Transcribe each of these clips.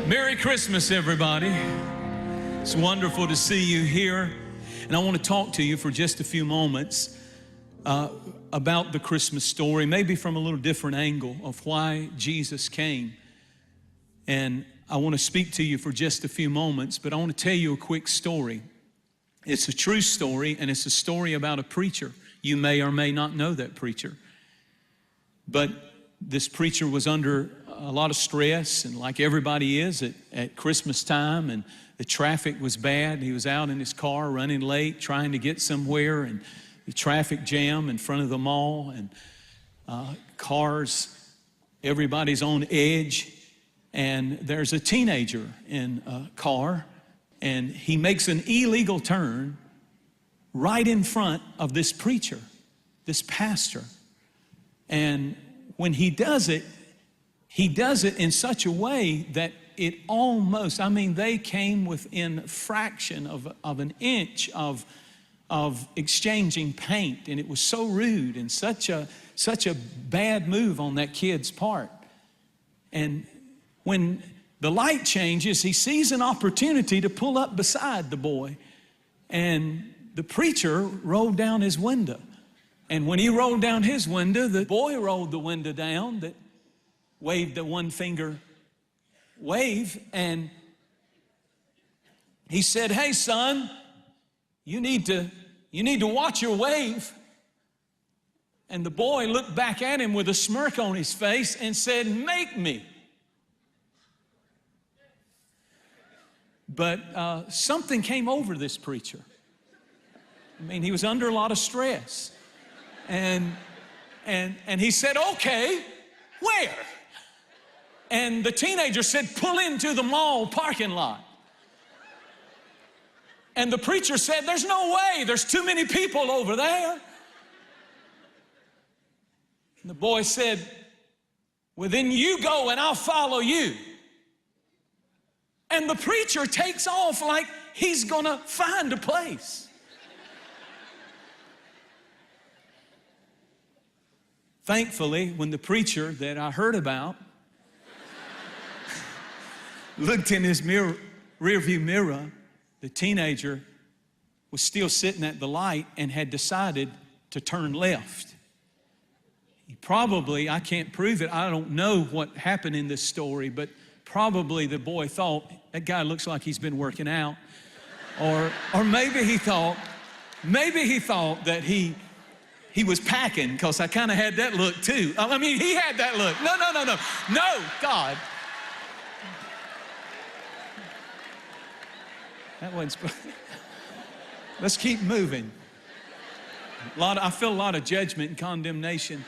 Merry Christmas, everybody. It's wonderful to see you here. And I want to talk to you for just a few moments about the Christmas story, maybe from a little different angle of why Jesus came. And I want to speak to you for just a few moments, but I want to tell you a quick story. It's a true story, and it's a story about a preacher. You may or may not know that preacher. But this preacher was under a lot of stress, and like everybody is at Christmas time, and the traffic was bad. He was out in his car running late, trying to get somewhere, and the traffic jam in front of the mall, and cars, everybody's on edge, and there's a teenager in a car, and he makes an illegal turn right in front of this preacher, this pastor. And when he does it in such a way that it almost, they came within a fraction of an inch of exchanging paint. And it was so rude and such a bad move on that kid's part. And when the light changes, he sees an opportunity to pull up beside the boy. And the preacher rolled down his window. And when he rolled down his window, the boy rolled the window down, that waved the one finger wave, and he said, "Hey son, you need to watch your wave." And the boy looked back at him with a smirk on his face and said, "Make me." But something came over this preacher. He was under a lot of stress. And he said, "Okay, where?" And the teenager said, "Pull into the mall parking lot." And the preacher said, "There's no way, there's too many people over there." And the boy said, "Well, then you go and I'll follow you." And the preacher takes off like he's gonna find a place. Thankfully, when the preacher that I heard about looked in his rearview mirror, the teenager was still sitting at the light and had decided to turn left. He probably, I can't prove it, I don't know what happened in this story, but probably the boy thought, that guy looks like he's been working out. Or maybe he thought that he was packing, because I kind of had that look too. He had that look. No, God. That wasn't. Let's keep moving. I feel a lot of judgment and condemnation.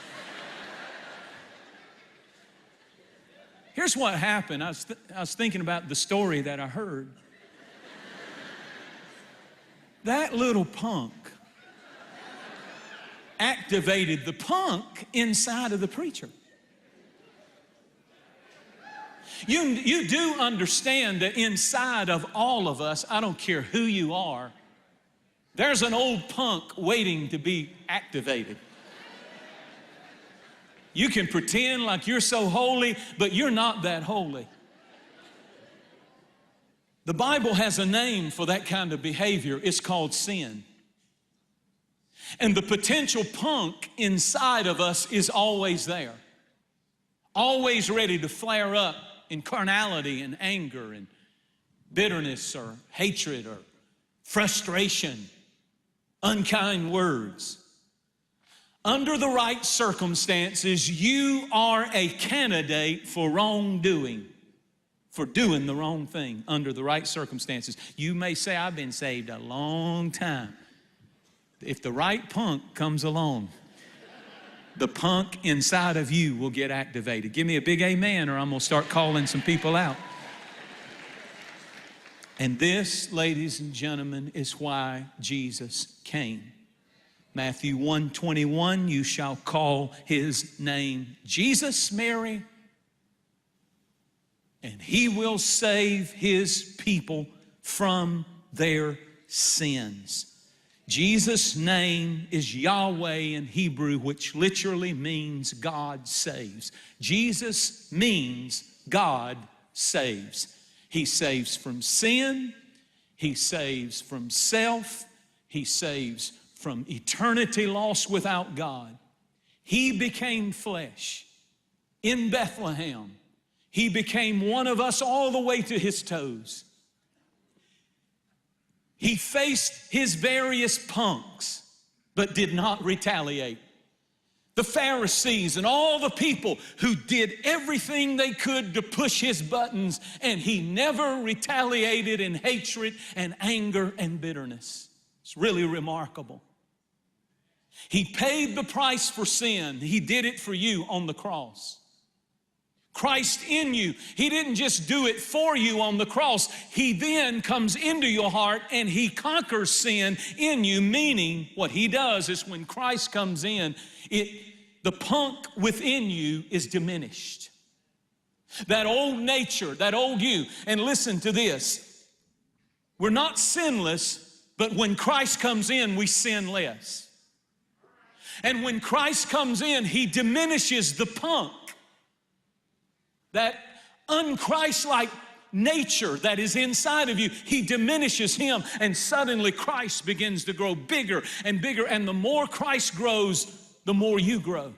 Here's what happened. I was thinking about the story that I heard. That little punk activated the punk inside of the preacher. You do understand that inside of all of us, I don't care who you are, there's an old punk waiting to be activated. You can pretend like you're so holy, but you're not that holy. The Bible has a name for that kind of behavior. It's called sin. And the potential punk inside of us is always there, always ready to flare up in carnality and anger and bitterness or hatred or frustration, unkind words. Under the right circumstances, you are a candidate for wrongdoing, for doing the wrong thing under the right circumstances. You may say, "I've been saved a long time." If the right punk comes along, the punk inside of you will get activated. Give me a big amen, or I'm going to start calling some people out. And this, ladies and gentlemen, is why Jesus came. Matthew 1:21, you shall call his name Jesus, Mary, and he will save his people from their sins. Jesus' name is Yahweh in Hebrew, which literally means God saves. Jesus means God saves. He saves from sin. He saves from self. He saves from eternity lost without God. He became flesh in Bethlehem. He became one of us all the way to his toes. He faced his various punks, but did not retaliate. The Pharisees and all the people who did everything they could to push his buttons, and he never retaliated in hatred and anger and bitterness. It's really remarkable. He paid the price for sin. He did it for you on the cross. Christ in you. He didn't just do it for you on the cross. He then comes into your heart and he conquers sin in you, meaning what he does is when Christ comes in, the punk within you is diminished. That old nature, that old you. And listen to this. We're not sinless, but when Christ comes in, we sin less. And when Christ comes in, he diminishes the punk. That unchristlike nature that is inside of you, he diminishes him, and suddenly Christ begins to grow bigger and bigger, and the more Christ grows, the more you grow.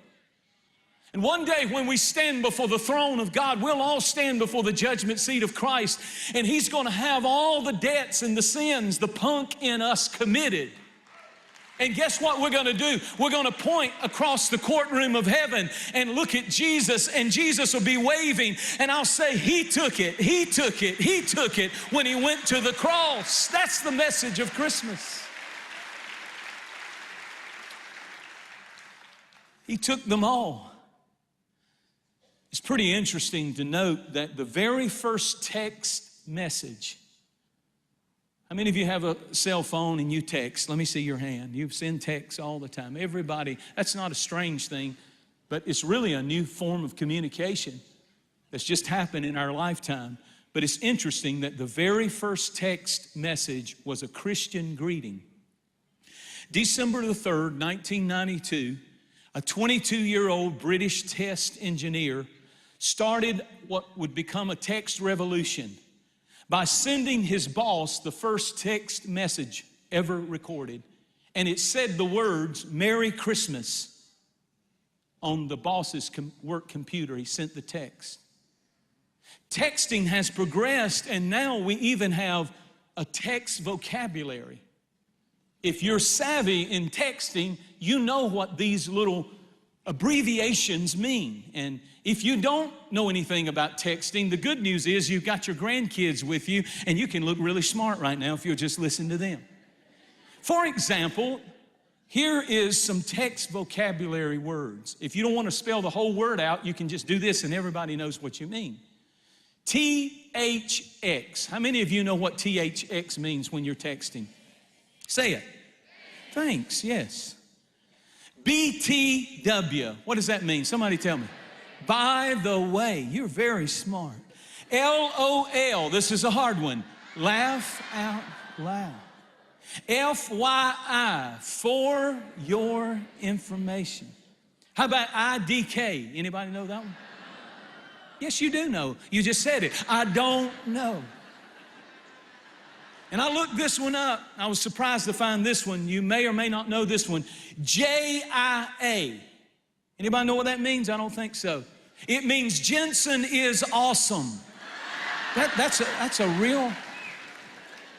And one day when we stand before the throne of God, we'll all stand before the judgment seat of Christ, and he's going to have all the debts and the sins the punk in us committed. And guess what we're going to do? We're going to point across the courtroom of heaven and look at Jesus, and Jesus will be waving, and I'll say, he took it, he took it, he took it when he went to the cross. That's the message of Christmas. He took them all. It's pretty interesting to note that the very first text message. How many of you have a cell phone and you text? Let me see your hand. You send texts all the time. Everybody, that's not a strange thing, but it's really a new form of communication that's just happened in our lifetime. But it's interesting that the very first text message was a Christian greeting. December the 3rd, 1992, a 22-year-old British test engineer started what would become a text revolution by sending his boss the first text message ever recorded. And it said the words, "Merry Christmas," on the boss's work computer. He sent the text. Texting has progressed, and now we even have a text vocabulary. If you're savvy in texting, you know what these little abbreviations mean. And if you don't know anything about texting, the good news is you've got your grandkids with you, and you can look really smart right now if you'll just listen to them. For example, here is some text vocabulary words. If you don't want to spell the whole word out, you can just do this and everybody knows what you mean. THX. How many of you know what THX means when you're texting? Say it. Thanks, yes. BTW. What does that mean? Somebody tell me. By the way. You're very smart. LOL. This is a hard one. Laugh out loud. FYI. For your information. How about IDK? Anybody know that one? Yes, you do know. You just said it. I don't know. And I looked this one up. I was surprised to find this one. You may or may not know this one. JIA. Anybody know what that means? I don't think so. It means Jentezen is awesome. That's a real,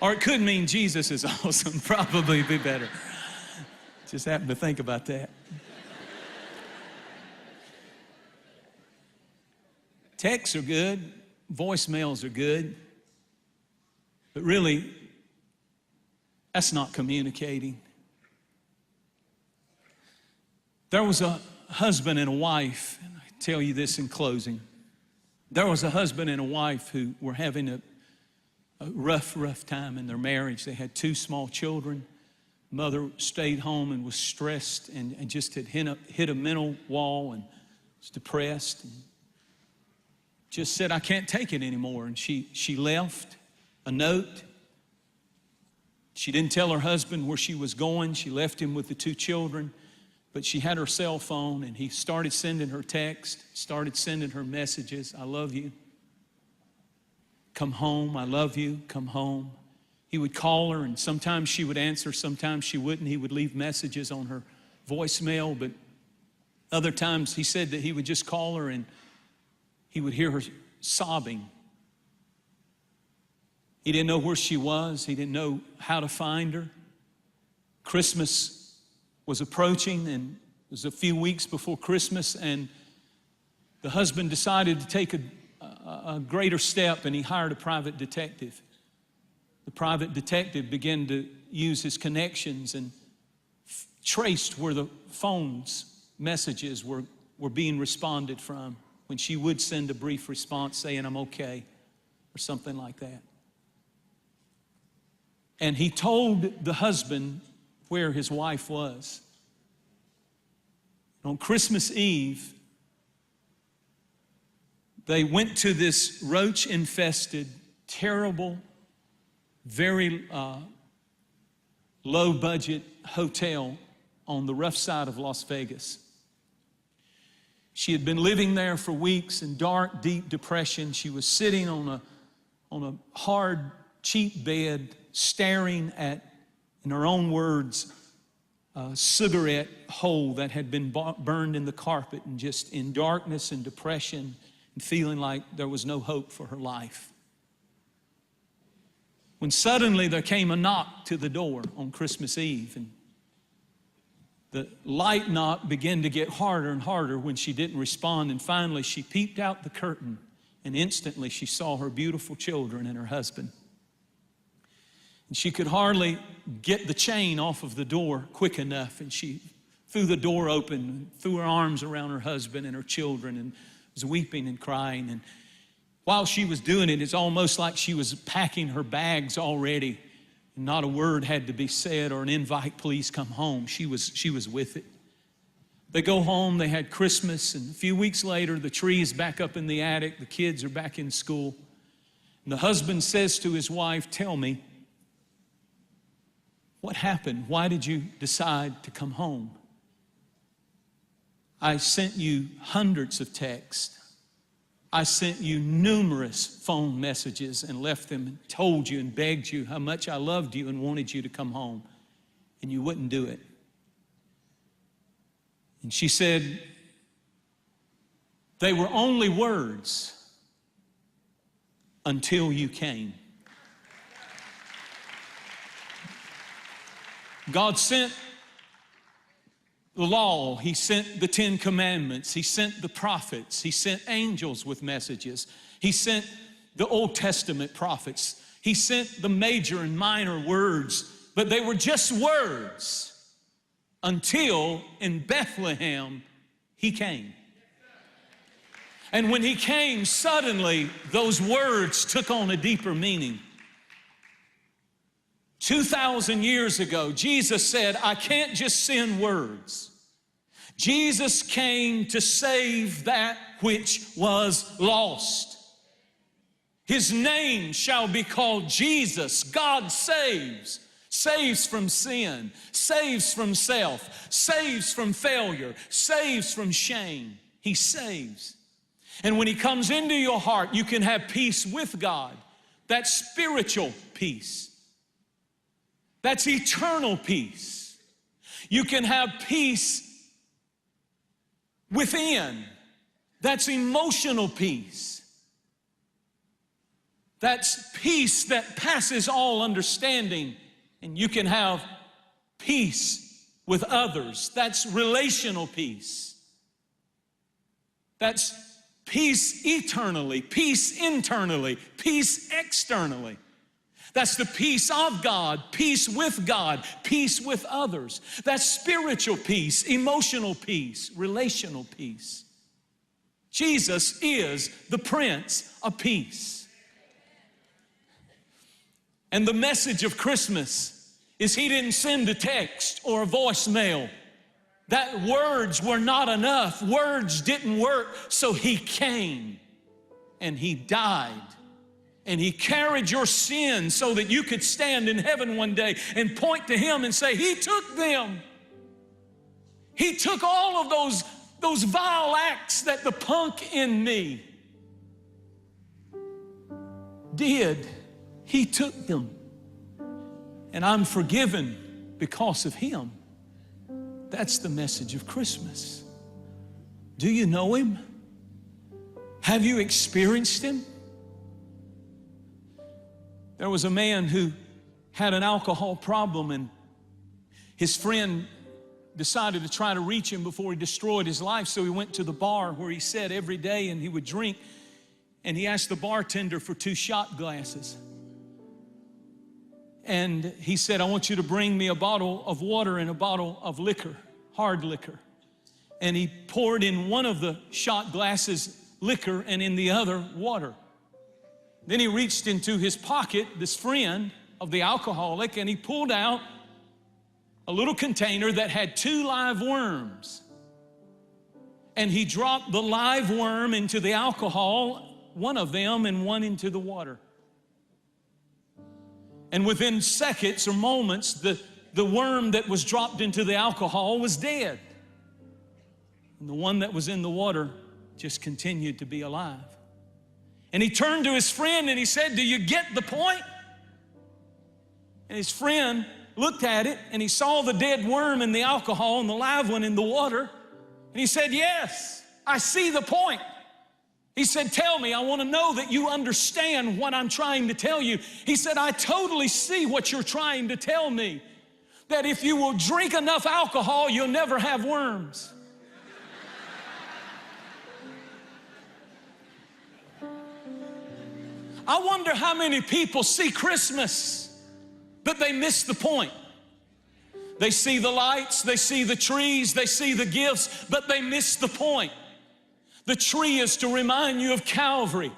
or it could mean Jesus is awesome. Probably be better. Just happened to think about that. Texts are good. Voicemails are good. But really, that's not communicating. There was a husband and a wife, and I tell you this in closing. There was a husband and a wife who were having a rough time in their marriage. They had 2 small children. Mother stayed home and was stressed and just had hit a mental wall and was depressed. And just said, I can't take it anymore. And she left a note. She didn't tell her husband where she was going. She left him with the 2 children, but she had her cell phone, and he started sending her text, started sending her messages. I love you. come home, I love you, come home. He would call her, and sometimes she would answer, sometimes she wouldn't. He would leave messages on her voicemail, but other times he said that he would just call her and he would hear her sobbing. He didn't know where she was. He didn't know how to find her. Christmas was approaching, and it was a few weeks before Christmas, and the husband decided to take a greater step, and he hired a private detective. The private detective began to use his connections and traced where the phone's messages were being responded from when she would send a brief response saying, I'm okay, or something like that. And he told the husband where his wife was. On Christmas Eve, they went to this roach-infested, terrible, very low-budget hotel on the rough side of Las Vegas. She had been living there for weeks in dark, deep depression. She was sitting on a hard, cheap bed, staring at, in her own words, a cigarette hole that had been burned in the carpet, and just in darkness and depression and feeling like there was no hope for her life. When suddenly there came a knock to the door on Christmas Eve, and the light knock began to get harder and harder when she didn't respond, and finally she peeped out the curtain, and instantly she saw her beautiful children and her husband. And she could hardly get the chain off of the door quick enough, and she threw the door open and threw her arms around her husband and her children and was weeping and crying. And while she was doing it, it's almost like she was packing her bags already. And not a word had to be said or an invite, please come home. She was with it. They go home, they had Christmas, and a few weeks later, the tree is back up in the attic, the kids are back in school. And the husband says to his wife, tell me, what happened? Why did you decide to come home? I sent you hundreds of texts. I sent you numerous phone messages and left them and told you and begged you how much I loved you and wanted you to come home, and you wouldn't do it. And she said, they were only words until you came. God sent the law, He sent the 10 Commandments, He sent the prophets, He sent angels with messages, He sent the Old Testament prophets, He sent the major and minor words, but they were just words until in Bethlehem He came. And when He came, suddenly those words took on a deeper meaning. 2,000 years ago, Jesus said, I can't just send words. Jesus came to save that which was lost. His name shall be called Jesus. God saves. Saves from sin. Saves from self. Saves from failure. Saves from shame. He saves. And when He comes into your heart, you can have peace with God. That's spiritual peace. That's eternal peace. You can have peace within. That's emotional peace. That's peace that passes all understanding. And you can have peace with others. That's relational peace. That's peace eternally, peace internally, peace externally. That's the peace of God, peace with God, peace with others. That's spiritual peace, emotional peace, relational peace. Jesus is the Prince of Peace. And the message of Christmas is He didn't send a text or a voicemail. That words were not enough. Words didn't work, so He came and He died. And He carried your sins so that you could stand in heaven one day and point to Him and say, He took them. He took all of those vile acts that the punk in me did, He took them. And I'm forgiven because of Him. That's the message of Christmas. Do you know Him? Have you experienced Him? There was a man who had an alcohol problem, and his friend decided to try to reach him before he destroyed his life. So he went to the bar where he sat every day and he would drink, and he asked the bartender for 2 shot glasses. And he said, I want you to bring me a bottle of water and a bottle of liquor, hard liquor. And he poured in one of the shot glasses liquor and in the other water. Then he reached into his pocket, this friend of the alcoholic, and he pulled out a little container that had 2 live worms. And he dropped the live worm into the alcohol, one of them, and one into the water. And within seconds or moments, the worm that was dropped into the alcohol was dead. And the one that was in the water just continued to be alive. And he turned to his friend and he said, do you get the point? And his friend looked at it and he saw the dead worm in the alcohol and the live one in the water. And he said, yes, I see the point. He said, tell me, I want to know that you understand what I'm trying to tell you. He said, I totally see what you're trying to tell me. That if you will drink enough alcohol, you'll never have worms. I wonder how many people see Christmas, but they miss the point. They see the lights, they see the trees, they see the gifts, but they miss the point. The tree is to remind you of Calvary.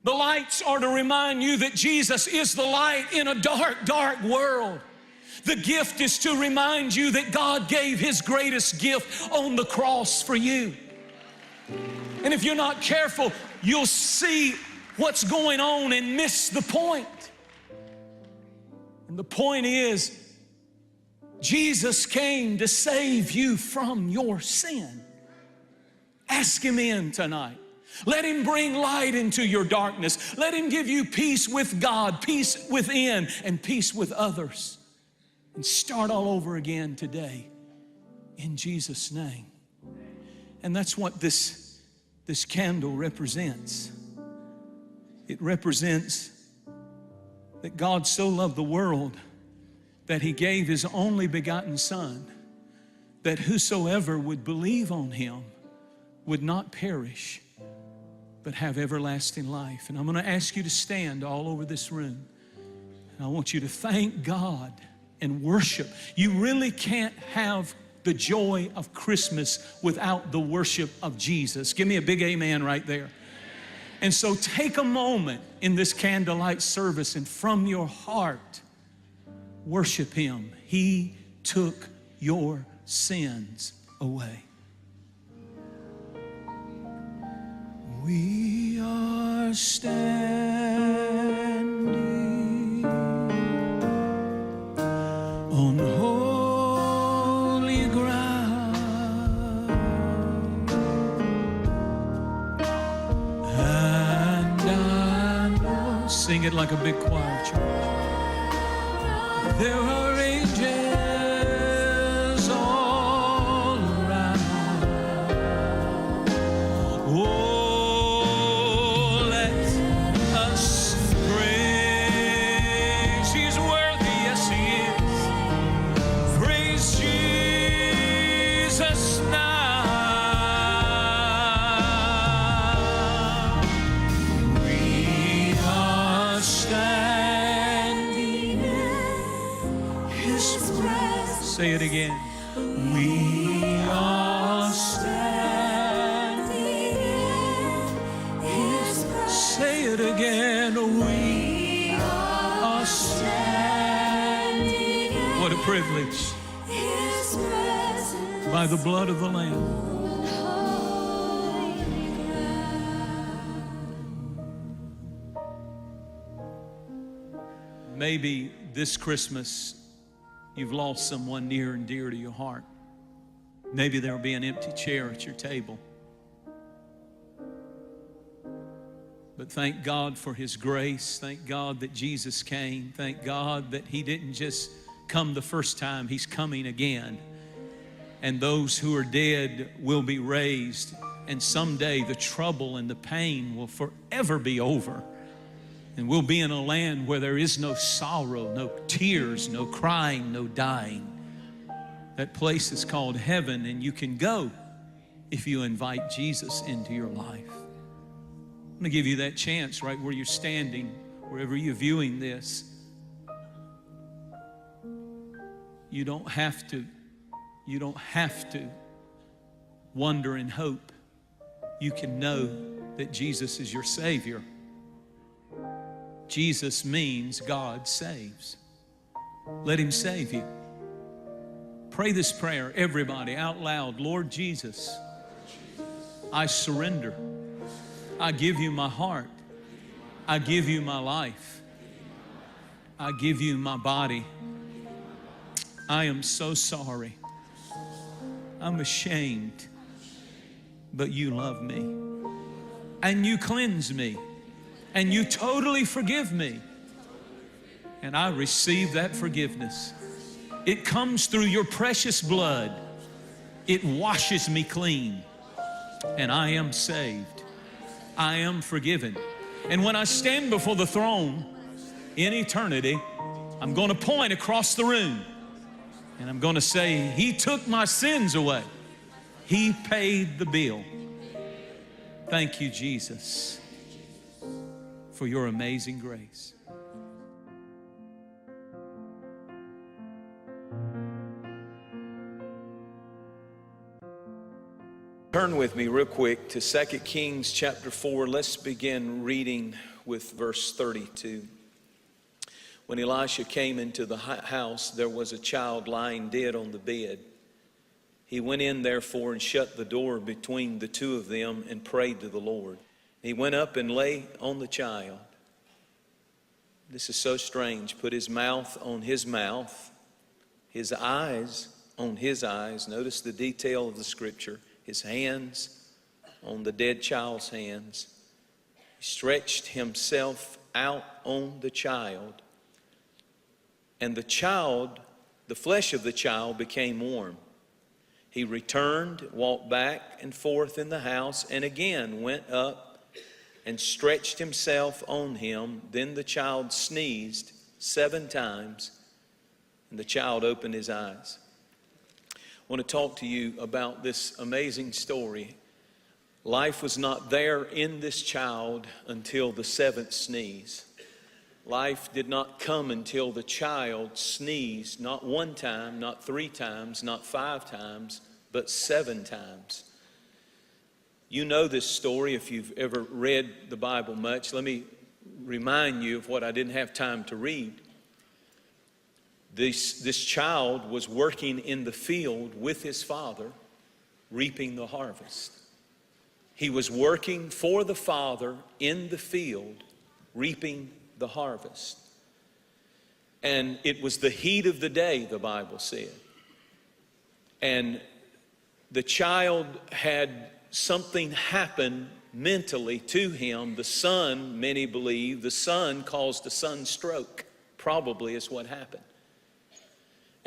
The lights are to remind you that Jesus is the light in a dark, dark world. The gift is to remind you that God gave His greatest gift on the cross for you. And if you're not careful, you'll see what's going on and miss the point. And the point is, Jesus came to save you from your sin. Ask Him in tonight. Let Him bring light into your darkness. Let Him give you peace with God, peace within, and peace with others. And start all over again today in Jesus' name. And that's what this candle represents. It represents that God so loved the world that He gave His only begotten Son, that whosoever would believe on Him would not perish, but have everlasting life. And I'm going to ask you to stand all over this room. And I want you to thank God and worship. You really can't have the joy of Christmas without the worship of Jesus. Give me a big amen right there. And so take a moment in this candlelight service and from your heart, worship Him. He took your sins away. We are standing on holy ground, and I know, sing it like a big choir, church. There are angels all around. Oh, let us praise. He's worthy, yes He is. Praise Jesus now. We are standing in His presence. Say it again. We are standing in His presence. Say it again. We are standing in what a privilege. His presence. By the blood of the Lamb. Maybe this Christmas you've lost someone near and dear to your heart. Maybe there'll be an empty chair at your table. But thank God for His grace. Thank God that Jesus came. Thank God that He didn't just come the first time, He's coming again. And those who are dead will be raised. And someday the trouble and the pain will forever be over. And we'll be in a land where there is no sorrow, no tears, no crying, no dying. That place is called heaven, and you can go if you invite Jesus into your life. I'm going to give you that chance right where you're standing, wherever you're viewing this. You don't have to wonder and hope. You can know that Jesus is your Savior. Jesus means God saves. Let Him save you. Pray this prayer, everybody, out loud. Lord Jesus, I surrender. I give you my heart. I give you my life. I give you my body. I am so sorry. I'm ashamed, but you love me. And you cleanse me. And you totally forgive me. And I receive that forgiveness. It comes through your precious blood. It washes me clean. And I am saved. I am forgiven. And when I stand before the throne in eternity, I'm going to point across the room. And I'm going to say, He took my sins away. He paid the bill. Thank you, Jesus, for your amazing grace. Turn with me real quick to 2 Kings chapter 4. Let's begin reading with verse 32. When Elisha came into the house, there was a child lying dead on the bed. He went in therefore and shut the door between the two of them and prayed to the Lord. He went up and lay on the child. This is so strange. Put his mouth on his mouth, his eyes on his eyes. Notice the detail of the scripture. His hands on the dead child's hands. He stretched himself out on the child. And the child, the flesh of the child became warm. He returned, walked back and forth in the house, and again went up and stretched himself on him. Then the child sneezed 7 times, and the child opened his eyes. I want to talk to you about this amazing story. Life was not there in this child until the 7th sneeze. Life did not come until the child sneezed, not 1 time, not 3 times, not 5 times, but 7 times. You know this story if you've ever read the Bible much. Let me remind you of what I didn't have time to read. This child was working in the field with his father, reaping the harvest. He was working for the father in the field, reaping the harvest. And it was the heat of the day, the Bible said. And the child had something happen mentally to him. The sun, many believe, the sun caused a sunstroke, probably is what happened.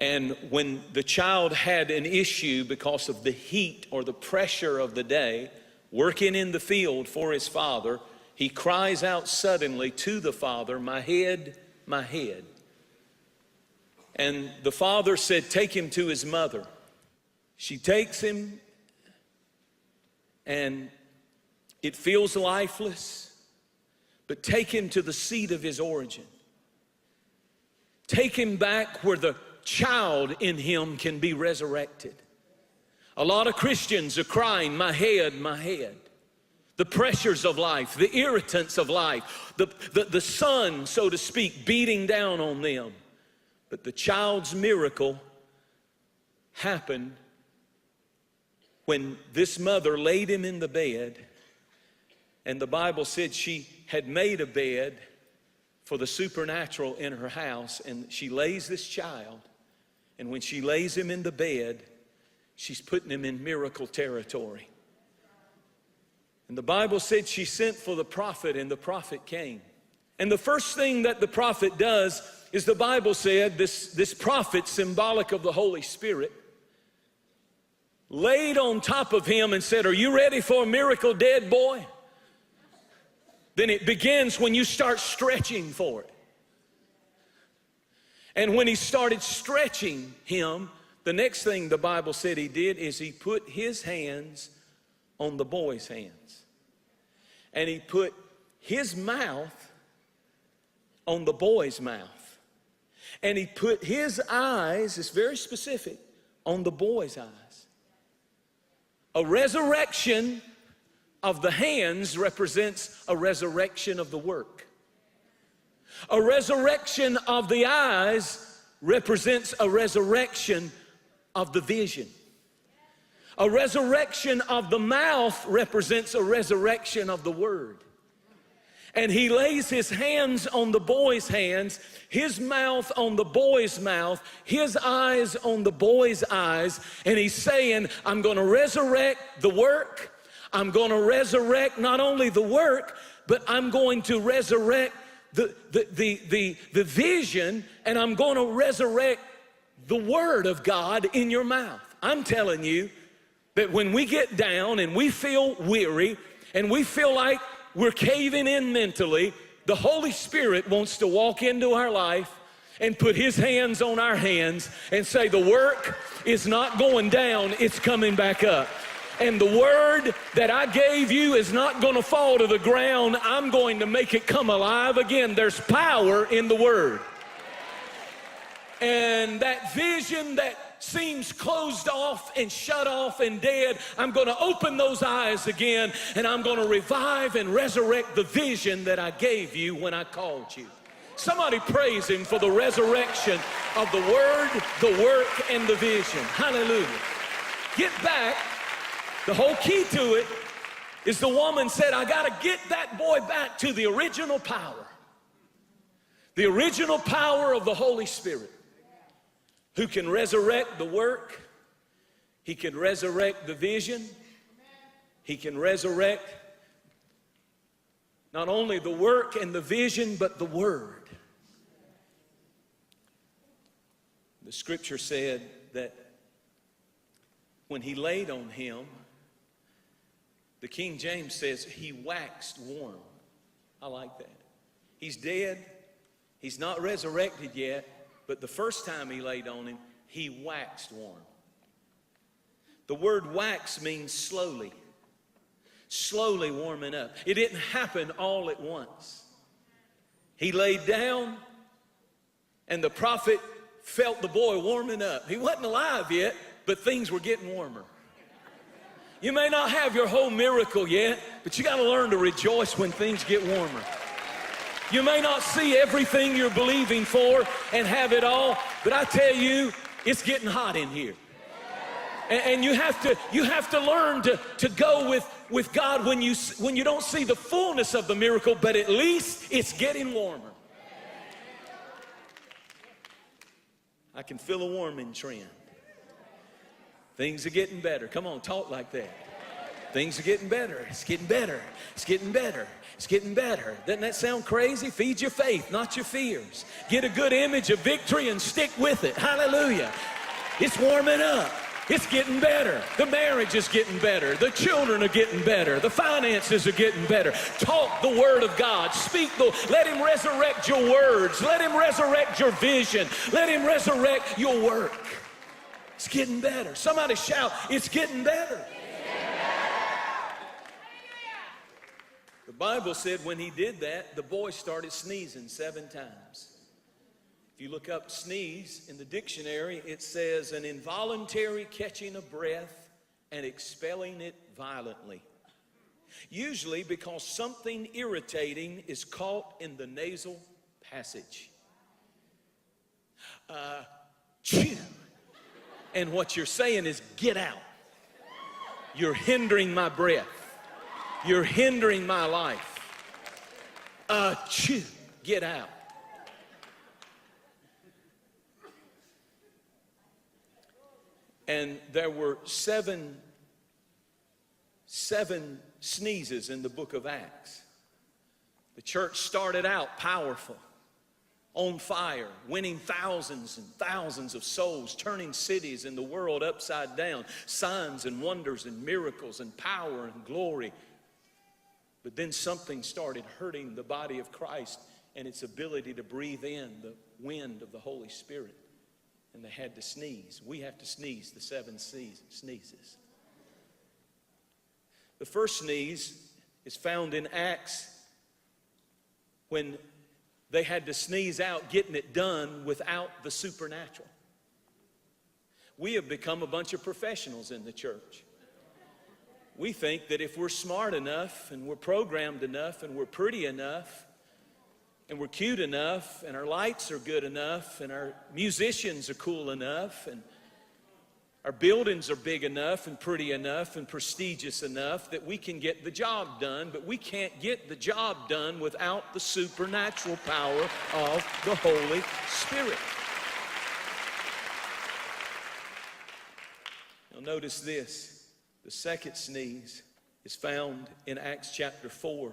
And when the child had an issue because of the heat or the pressure of the day, working in the field for his father, he cries out suddenly to the father, "My head, my head." And the father said, "Take him to his mother." She takes him, and it feels lifeless, but take him to the seat of his origin. Take him back where the child in him can be resurrected. A lot of Christians are crying, "My head, my head." The pressures of life, the irritants of life, the sun, so to speak, beating down on them. But the child's miracle happened when this mother laid him in the bed, and the Bible said she had made a bed for the supernatural in her house, and she lays this child, and when she lays him in the bed, she's putting him in miracle territory. And the Bible said she sent for the prophet, and the prophet came. And the first thing that the prophet does is, the Bible said, this prophet, symbolic of the Holy Spirit, laid on top of him and said, "Are you ready for a miracle, dead boy?" Then it begins when you start stretching for it. And when he started stretching him, the next thing the Bible said he did is he put his hands on the boy's hands. And he put his mouth on the boy's mouth. And he put his eyes, it's very specific, on the boy's eyes. A resurrection of the hands represents a resurrection of the work. A resurrection of the eyes represents a resurrection of the vision. A resurrection of the mouth represents a resurrection of the word. And he lays his hands on the boy's hands, his mouth on the boy's mouth, his eyes on the boy's eyes, and he's saying, "I'm going to resurrect the work. I'm going to resurrect not only the work, but I'm going to resurrect the vision, and I'm going to resurrect the word of God in your mouth." I'm telling you that when we get down and we feel weary and we feel like we're caving in mentally, the Holy Spirit wants to walk into our life and put his hands on our hands and say, "The work is not going down, it's coming back up. And the word that I gave you is not going to fall to the ground. I'm going to make it come alive again." There's power in the word. And that vision that seems closed off and shut off and dead, I'm going to open those eyes again, and I'm going to revive and resurrect the vision that I gave you when I called you. Somebody praise him for the resurrection of the word, the work, and the vision. Hallelujah. Get back. The whole key to it is the woman said, "I got to get that boy back to the original power." The original power of the Holy Spirit, who can resurrect the work. He can resurrect the vision. He can resurrect not only the work and the vision, but the word. The scripture said that when he laid on him, the King James says he waxed warm. I like that. He's dead. He's not resurrected yet. But the first time he laid on him, he waxed warm. The word wax means slowly. Slowly warming up. It didn't happen all at once. He laid down, and the prophet felt the boy warming up. He wasn't alive yet, but things were getting warmer. You may not have your whole miracle yet, but you got to learn to rejoice when things get warmer. You may not see everything you're believing for and have it all, but I tell you, it's getting hot in here. And you have to learn to go with God when you don't see the fullness of the miracle, but at least it's getting warmer. I can feel a warming trend. Things are getting better. Come on, talk like that. Things are getting better. It's getting better. It's getting better. It's getting better. Doesn't that sound crazy? Feed your faith, not your fears. Get a good image of victory and stick with it. Hallelujah. It's warming up. It's getting better. The marriage is getting better. The children are getting better. The finances are getting better. Talk the word of God. Let him resurrect your words. Let him resurrect your vision. Let him resurrect your work. It's getting better. Somebody shout, "It's getting better." The Bible said when he did that, the boy started sneezing 7 times. If you look up sneeze in the dictionary, it says an involuntary catching of breath and expelling it violently. Usually because something irritating is caught in the nasal passage. Chew. And what you're saying is, get out. You're hindering my breath. You're hindering my life. Chew. Get out. And there were seven 7 sneezes in the book of Acts. The church started out powerful, on fire, winning thousands and thousands of souls, turning cities and the world upside down, signs and wonders and miracles and power and glory. But then something started hurting the body of Christ and its ability to breathe in the wind of the Holy Spirit. And they had to sneeze. We have to sneeze the 7 sneezes. The first sneeze is found in Acts when they had to sneeze out getting it done without the supernatural. We have become a bunch of professionals in the church. We think that if we're smart enough and we're programmed enough and we're pretty enough and we're cute enough and our lights are good enough and our musicians are cool enough and our buildings are big enough and pretty enough and prestigious enough that we can get the job done, but we can't get the job done without the supernatural power of the Holy Spirit. Now notice this. The second sneeze is found in Acts chapter 4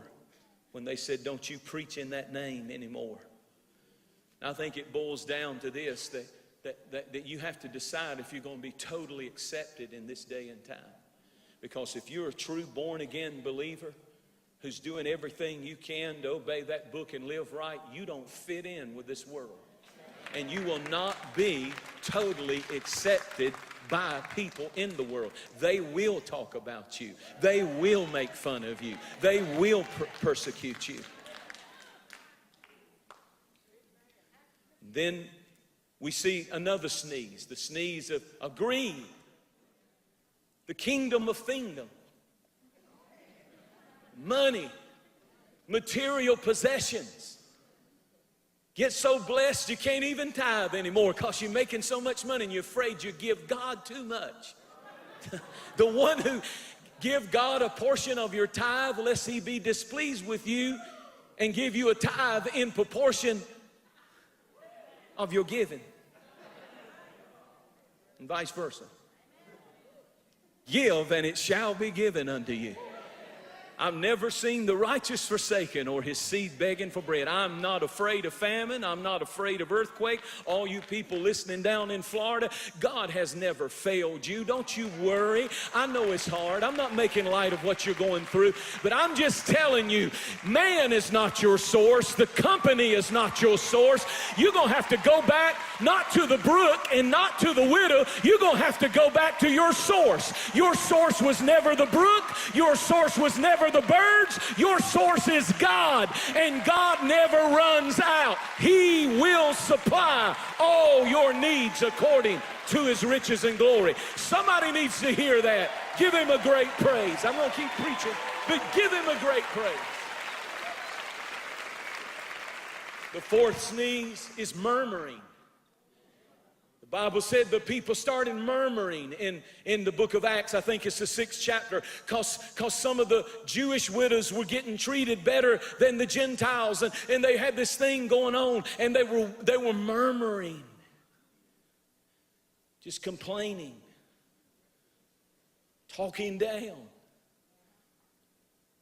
when they said, don't you preach in that name anymore. And I think it boils down to this, that you have to decide if you're going to be totally accepted in this day and time. Because if you're a true born-again believer who's doing everything you can to obey that book and live right, you don't fit in with this world. And you will not be totally accepted by people in the world. They will talk about you. They will make fun of you. They will persecute you. Then we see another sneeze, the sneeze of greed, the kingdom of thingdom, money, material possessions. Get so blessed you can't even tithe anymore because you're making so much money and you're afraid you give God too much. The one who give God a portion of your tithe lest he be displeased with you and give you a tithe in proportion of your giving. And vice versa. Give and it shall be given unto you. I've never seen the righteous forsaken or his seed begging for bread. I'm not afraid of famine. I'm not afraid of earthquake. All you people listening down in Florida, God has never failed you. Don't you worry. I know it's hard. I'm not making light of what you're going through, but I'm just telling you, man is not your source. The company is not your source. You're going to have to go back not to the brook and not to the widow. You're going to have to go back to your source. Your source was never the brook. Your source was never the birds. Your source is God, and God never runs out. He will supply all your needs according to his riches and glory. Somebody needs to hear that. Give him a great praise. I'm going to keep preaching, but give him a great praise. The fourth sneeze is murmuring. The Bible said the people started murmuring in the book of Acts. I think it's the 6th chapter, because some of the Jewish widows were getting treated better than the Gentiles, and they had this thing going on, and they were murmuring, just complaining, talking down.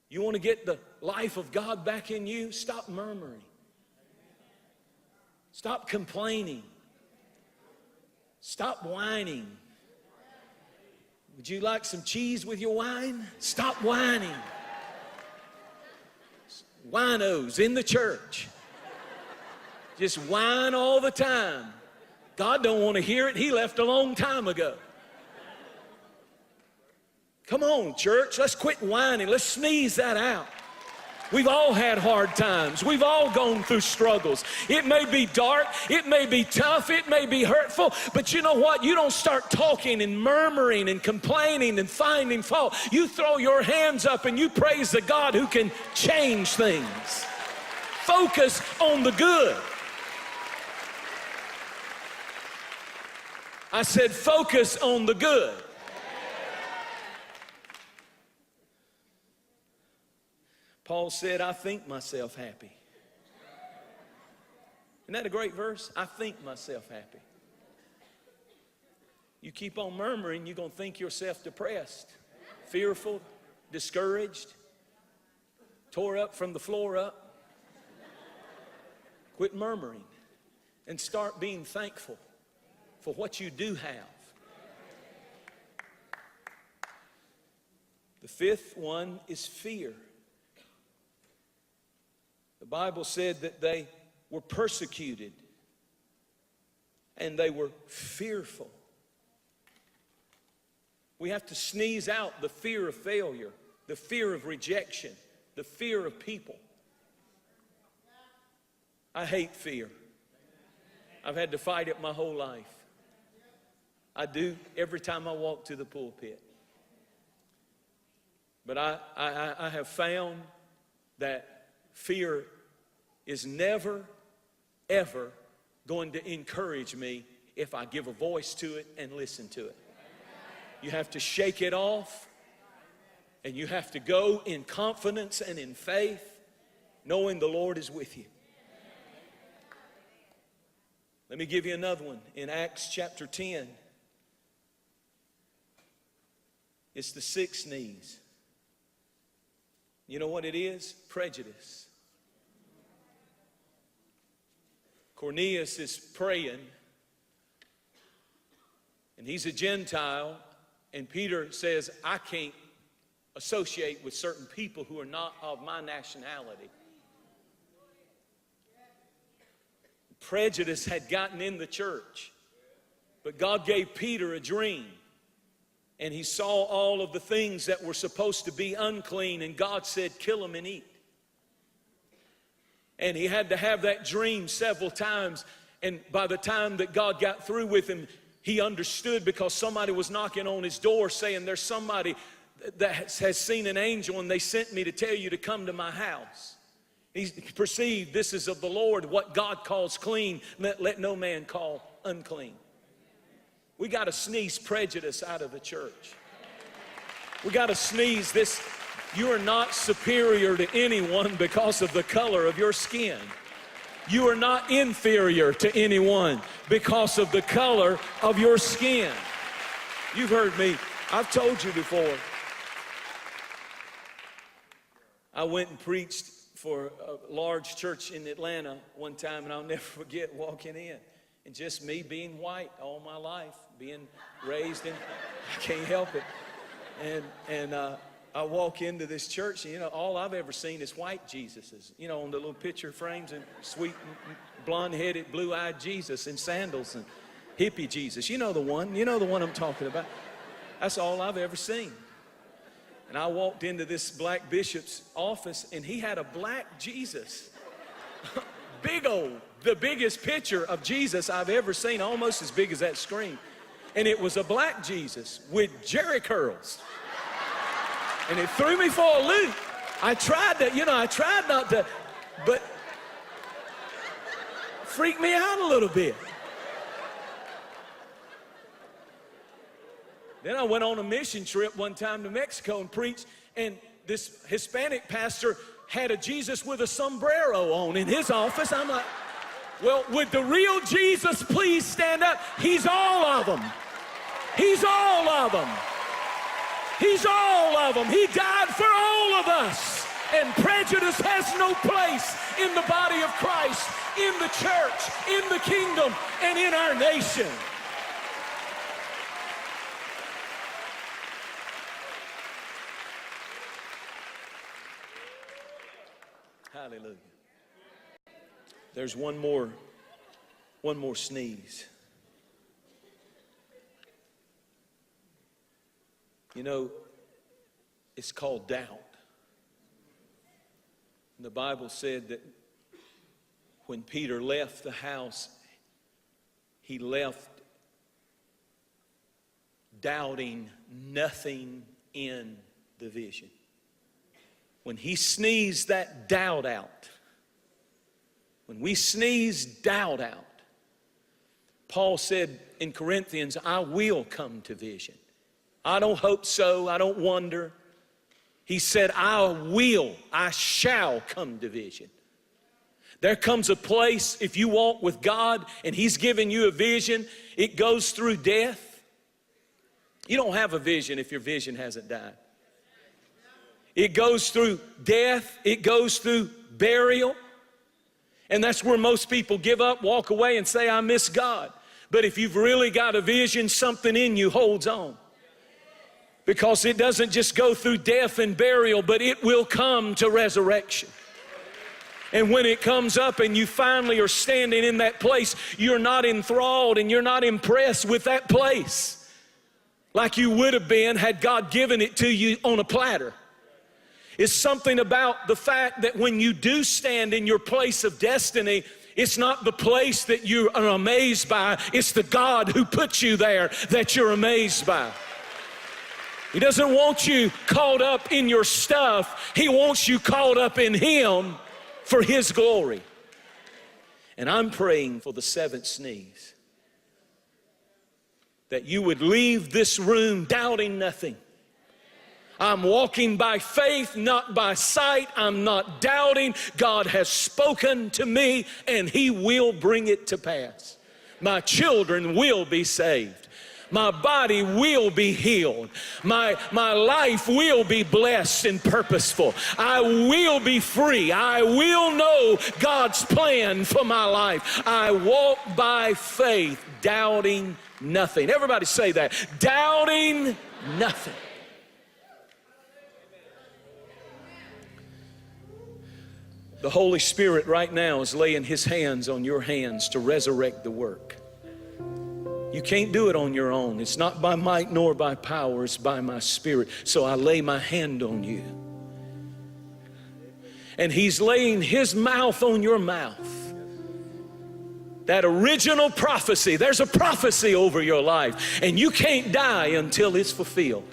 You want to get the life of God back in you? Stop murmuring. Stop complaining. Stop whining. Would you like some cheese with your wine? Stop whining. Winos in the church. Just whine all the time. God don't want to hear it. He left a long time ago. Come on, church. Let's quit whining. Let's sneeze that out. We've all had hard times. We've all gone through struggles. It may be dark. It may be tough. It may be hurtful. But you know what? You don't start talking and murmuring and complaining and finding fault. You throw your hands up and you praise the God who can change things. Focus on the good. I said focus on the good. Paul said, I think myself happy. Isn't that a great verse? I think myself happy. You keep on murmuring, you're going to think yourself depressed, fearful, discouraged, tore up from the floor up, quit murmuring and start being thankful for what you do have. The fifth one is fear. The Bible said that they were persecuted and they were fearful. We have to sneeze out the fear of failure, the fear of rejection, the fear of people. I hate fear. I've had to fight it my whole life. I do every time I walk to the pulpit. But I have found that fear is never, ever going to encourage me if I give a voice to it and listen to it. You have to shake it off, and you have to go in confidence and in faith, knowing the Lord is with you. Let me give you another one. In Acts chapter 10, it's the six knees. You know what it is? Prejudice. Cornelius is praying, and he's a Gentile, and Peter says, I can't associate with certain people who are not of my nationality. Prejudice had gotten in the church, but God gave Peter a dream, and he saw all of the things that were supposed to be unclean, and God said, kill them and eat. And he had to have that dream several times, and by the time that God got through with him, he understood, because somebody was knocking on his door saying, there's somebody that has seen an angel, and they sent me to tell you to come to my house. He perceived, this is of the Lord. What God calls clean, let no man call unclean. We got to sneeze prejudice out of the church. We got to sneeze this. You are not superior to anyone because of the color of your skin. You are not inferior to anyone because of the color of your skin. You've heard me. I've told you before. I went and preached for a large church in Atlanta one time, and I'll never forget walking in. And just me being white all my life, being raised in, I can't help it. And I walk into this church, and all I've ever seen is white Jesuses, on the little picture frames, and sweet, blonde-headed, blue-eyed Jesus in sandals, and hippie Jesus. You know the one I'm talking about. That's all I've ever seen. And I walked into this black bishop's office, and he had a black Jesus. Big old, the biggest picture of Jesus I've ever seen, almost as big as that screen. And it was a black Jesus with jerry curls. And it threw me for a loop. I tried not to, but freaked me out a little bit. Then I went on a mission trip one time to Mexico and preached, and this Hispanic pastor had a Jesus with a sombrero on in his office. I'm like, well, would the real Jesus please stand up? He's all of them. He's all of them. He's all of them. He died for all of us. And prejudice has no place in the body of Christ, in the church, in the kingdom, and in our nation. Hallelujah. There's one more sneeze. It's called doubt. And the Bible said that when Peter left the house, he left doubting nothing in the vision. When he sneezed that doubt out, when we sneeze doubt out, Paul said in Corinthians, I will come to vision. I don't hope so, I don't wonder. He said, I shall come to vision. There comes a place, if you walk with God and He's giving you a vision, it goes through death. You don't have a vision if your vision hasn't died. It goes through death. It goes through burial. And that's where most people give up, walk away, and say, I miss God. But if you've really got a vision, something in you holds on. Because it doesn't just go through death and burial, but it will come to resurrection. And when it comes up and you finally are standing in that place, you're not enthralled and you're not impressed with that place like you would have been had God given it to you on a platter. It's something about the fact that when you do stand in your place of destiny, it's not the place that you are amazed by, it's the God who put you there that you're amazed by. He doesn't want you caught up in your stuff. He wants you caught up in Him for His glory. And I'm praying for the seventh sneeze, that you would leave this room doubting nothing. I'm walking by faith, not by sight. I'm not doubting. God has spoken to me, and He will bring it to pass. My children will be saved. My body will be healed. My life will be blessed and purposeful. I will be free. I will know God's plan for my life. I walk by faith, doubting nothing. Everybody say that. Doubting nothing. The Holy Spirit right now is laying His hands on your hands to resurrect the work. You can't do it on your own. It's not by might nor by power, it's by my Spirit. So I lay my hand on you. And He's laying His mouth on your mouth. That original prophecy, there's a prophecy over your life, and you can't die until it's fulfilled.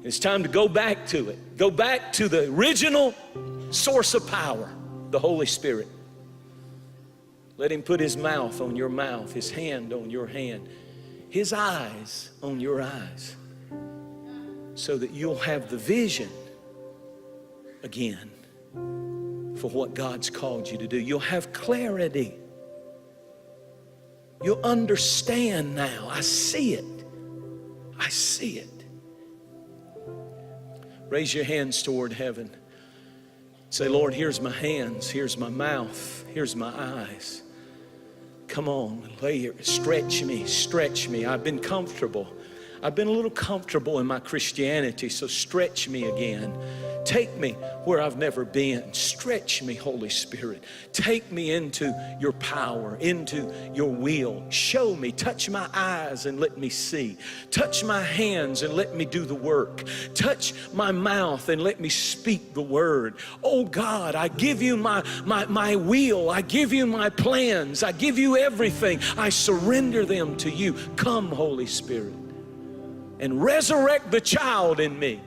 It's time to go back to it. Go back to the original source of power, the Holy Spirit. Let Him put His mouth on your mouth, His hand on your hand, His eyes on your eyes, so that you'll have the vision again for what God's called you to do. You'll have clarity. You'll understand now. I see it. I see it. Raise your hands toward heaven. Say, Lord, here's my hands, here's my mouth, here's my eyes. Come on, lay here, stretch me, stretch me. I've been comfortable. I've been a little comfortable in my Christianity, so stretch me again. Take me where I've never been. Stretch me, Holy Spirit. Take me into your power, into your will. Show me, touch my eyes and let me see. Touch my hands and let me do the work. Touch my mouth and let me speak the word. Oh God, I give you my will. I give you my plans. I give you everything. I surrender them to you. Come, Holy Spirit, and resurrect the child in me.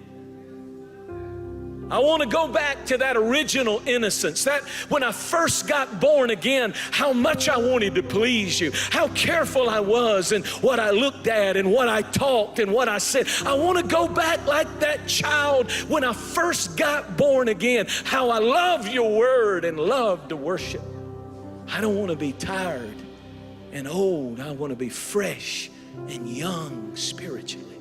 I want to go back to that original innocence, that when I first got born again, how much I wanted to please you, how careful I was and what I looked at and what I talked and what I said. I want to go back like that child when I first got born again, how I loved your word and loved to worship. I don't want to be tired and old. I want to be fresh and young spiritually.